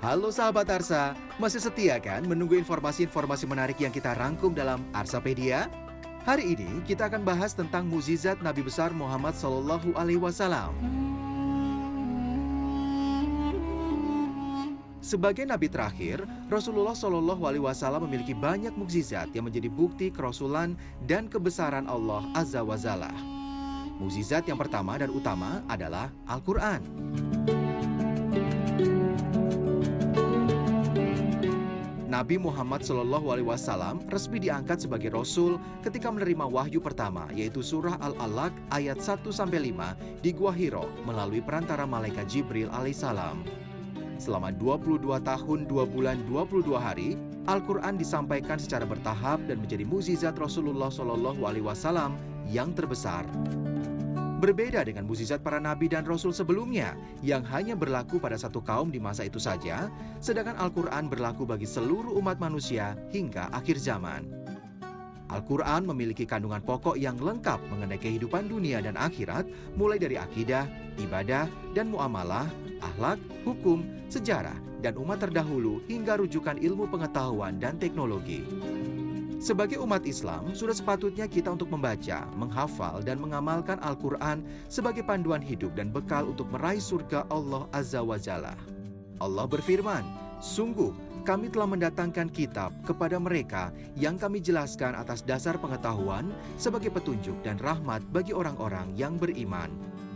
Halo sahabat Arsa, masih setia kan menunggu informasi-informasi menarik yang kita rangkum dalam Arsapedia? Hari ini kita akan bahas tentang mukjizat Nabi besar Muhammad SAW. Sebagai nabi terakhir, Rasulullah SAW memiliki banyak mukjizat yang menjadi bukti kerasulan dan kebesaran Allah Azza wa Jalla. Mukjizat yang pertama dan utama adalah Al-Quran. Nabi Muhammad SAW resmi diangkat sebagai Rasul ketika menerima wahyu pertama, yaitu surah Al-Alaq ayat 1-5 di Gua Hiro melalui perantara malaikat Jibril alaihissalam. Selama 22 tahun 2 bulan 22 hari, Al-Quran disampaikan secara bertahap dan menjadi mukjizat Rasulullah SAW yang terbesar. Berbeda dengan mukjizat para nabi dan rasul sebelumnya yang hanya berlaku pada satu kaum di masa itu saja, sedangkan Al-Quran berlaku bagi seluruh umat manusia hingga akhir zaman. Al-Quran memiliki kandungan pokok yang lengkap mengenai kehidupan dunia dan akhirat, mulai dari akidah, ibadah, dan muamalah, akhlak, hukum, sejarah, dan umat terdahulu hingga rujukan ilmu pengetahuan dan teknologi. Sebagai umat Islam, sudah sepatutnya kita untuk membaca, menghafal, dan mengamalkan Al-Quran sebagai panduan hidup dan bekal untuk meraih surga Allah Azza wa Jalla. Allah berfirman, "Sungguh, kami telah mendatangkan kitab kepada mereka yang kami jelaskan atas dasar pengetahuan sebagai petunjuk dan rahmat bagi orang-orang yang beriman."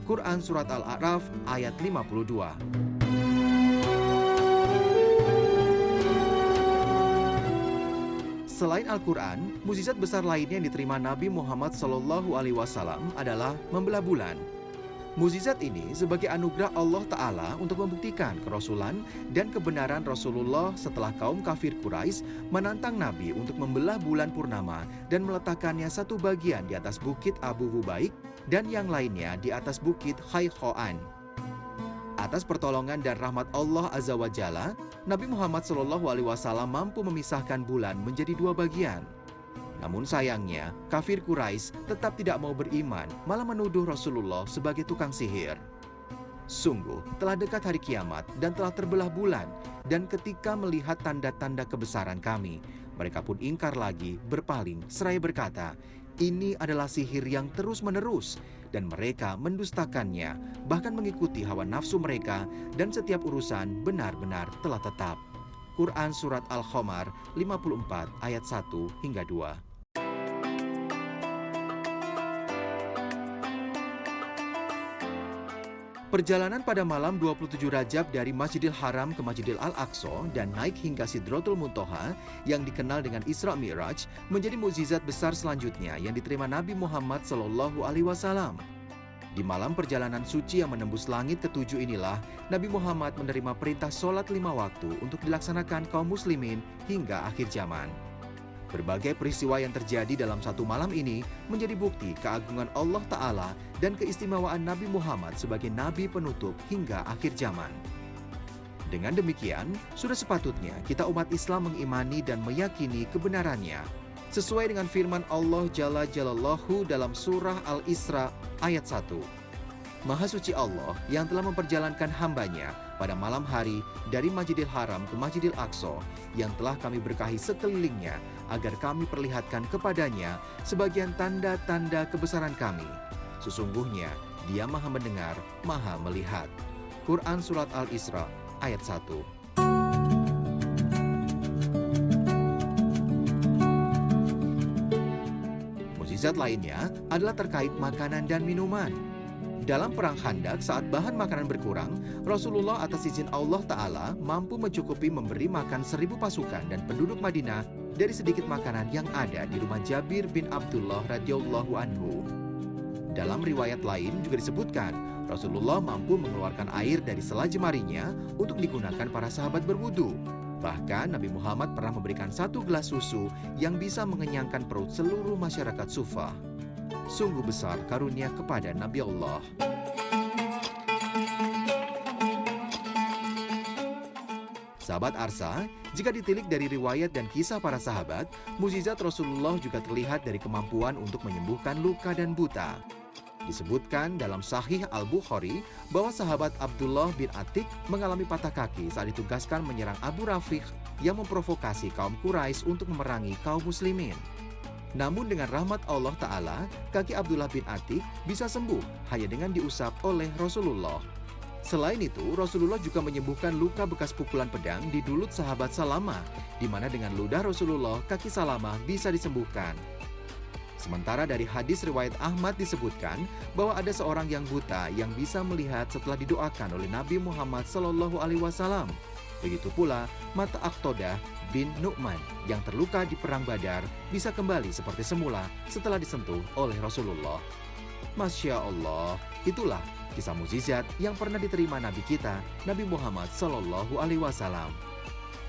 Quran Surat Al-A'raf ayat 52. Selain Al-Quran, mukjizat besar lainnya yang diterima Nabi Muhammad SAW adalah membelah bulan. Mukjizat ini sebagai anugerah Allah Ta'ala untuk membuktikan kerasulan dan kebenaran Rasulullah setelah kaum kafir Quraisy menantang Nabi untuk membelah bulan purnama dan meletakkannya satu bagian di atas bukit Abu Hubaik dan yang lainnya di atas bukit Khayhoan. Atas pertolongan dan rahmat Allah Azza wa Jalla, Nabi Muhammad SAW mampu memisahkan bulan menjadi dua bagian. Namun sayangnya, kafir Quraisy tetap tidak mau beriman, malah menuduh Rasulullah sebagai tukang sihir. Sungguh, telah dekat hari kiamat dan telah terbelah bulan, dan ketika melihat tanda-tanda kebesaran kami, mereka pun ingkar lagi, berpaling, seraya berkata, "Ini adalah sihir yang terus-menerus," dan mereka mendustakannya, bahkan mengikuti hawa nafsu mereka, dan setiap urusan benar-benar telah tetap. Quran Surat Al-Qamar 54 ayat 1-2. Perjalanan pada malam 27 Rajab dari Masjidil Haram ke Masjidil Al-Aqsa dan naik hingga Sidratul Muntaha yang dikenal dengan Isra Mi'raj menjadi mukjizat besar selanjutnya yang diterima Nabi Muhammad SAW. Di malam perjalanan suci yang menembus langit ketujuh inilah Nabi Muhammad menerima perintah sholat 5 waktu untuk dilaksanakan kaum muslimin hingga akhir zaman. Berbagai peristiwa yang terjadi dalam satu malam ini menjadi bukti keagungan Allah Ta'ala dan keistimewaan Nabi Muhammad sebagai Nabi penutup hingga akhir zaman. Dengan demikian, sudah sepatutnya kita umat Islam mengimani dan meyakini kebenarannya. Sesuai dengan firman Allah Jalla Jalaluhu dalam surah Al-Isra ayat 1. Maha suci Allah yang telah memperjalankan hambanya pada malam hari dari Masjidil Haram ke Masjidil Aqsa yang telah kami berkahi sekelilingnya agar kami perlihatkan kepadanya sebagian tanda-tanda kebesaran kami. Sesungguhnya Dia Maha mendengar, Maha melihat. Quran Surat Al-Isra ayat 1. Mukjizat lainnya adalah terkait makanan dan minuman. Dalam perang Khandaq saat bahan makanan berkurang, Rasulullah atas izin Allah Ta'ala mampu mencukupi memberi makan 1.000 pasukan dan penduduk Madinah dari sedikit makanan yang ada di rumah Jabir bin Abdullah radhiyallahu anhu. Dalam riwayat lain juga disebutkan, Rasulullah mampu mengeluarkan air dari sela jemarinya untuk digunakan para sahabat berwudu. Bahkan Nabi Muhammad pernah memberikan 1 gelas susu yang bisa mengenyangkan perut seluruh masyarakat Sufah. Sungguh besar karunia kepada Nabi Allah. Sahabat Arsa, jika ditilik dari riwayat dan kisah para sahabat, mukjizat Rasulullah juga terlihat dari kemampuan untuk menyembuhkan luka dan buta. Disebutkan dalam Sahih Al-Bukhari bahwa sahabat Abdullah bin Atik mengalami patah kaki saat ditugaskan menyerang Abu Rafiq yang memprovokasi kaum Quraisy untuk memerangi kaum muslimin. Namun dengan rahmat Allah Ta'ala, kaki Abdullah bin Atik bisa sembuh hanya dengan diusap oleh Rasulullah. Selain itu, Rasulullah juga menyembuhkan luka bekas pukulan pedang di dulut sahabat Salamah, di mana dengan ludah Rasulullah, kaki Salamah bisa disembuhkan. Sementara dari hadis riwayat Ahmad disebutkan bahwa ada seorang yang buta yang bisa melihat setelah didoakan oleh Nabi Muhammad SAW. Begitu pula mata Aqtadah bin Nu'man yang terluka di perang Badar bisa kembali seperti semula setelah disentuh oleh Rasulullah. Masya Allah, itulah kisah mukjizat yang pernah diterima Nabi kita, Nabi Muhammad SAW.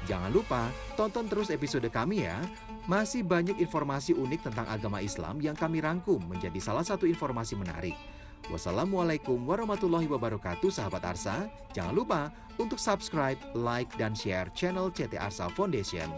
Jangan lupa tonton terus episode kami ya. Masih banyak informasi unik tentang agama Islam yang kami rangkum menjadi salah satu informasi menarik. Wassalamualaikum warahmatullahi wabarakatuh sahabat Arsa. Jangan lupa untuk subscribe, like, dan share channel CT Arsa Foundation.